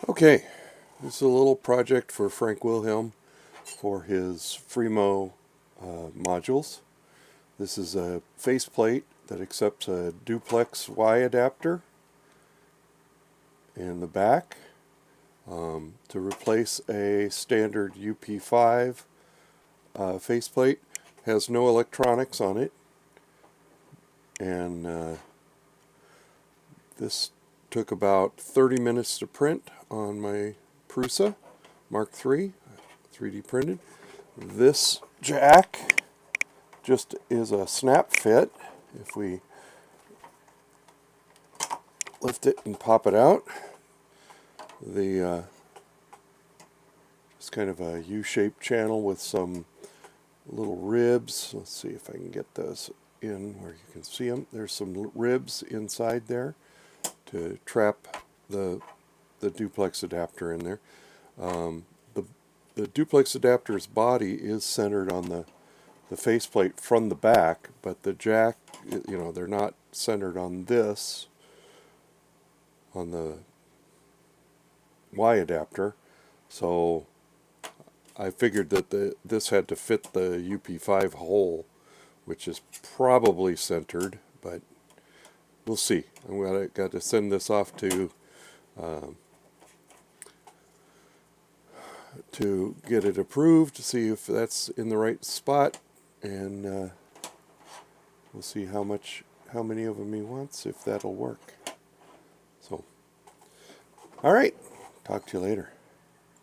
Okay, this is a little project for Frank Wilhelm for his Fremo modules. This is a faceplate that accepts a Duplex Y adapter in the back to replace a standard UP5 faceplate. Has no electronics on it, and this took about 30 minutes to print on my Prusa Mark III, 3D printed. This jack just is a snap fit. If we lift it and pop it out, it's kind of a U-shaped channel with some little ribs. Let's see if I can get those in where you can see them. There's some ribs inside there to trap the duplex adapter in there. The duplex adapter's body is centered on the faceplate from the back, but the jack, they're not centered on this, on the Y adapter. So I figured that this had to fit the UP5 hole, which is probably centered, but we'll see. I'm got to send this off to get it approved, to see if that's in the right spot, and we'll see how many of them he wants, if that'll work. So, all right, talk to you later.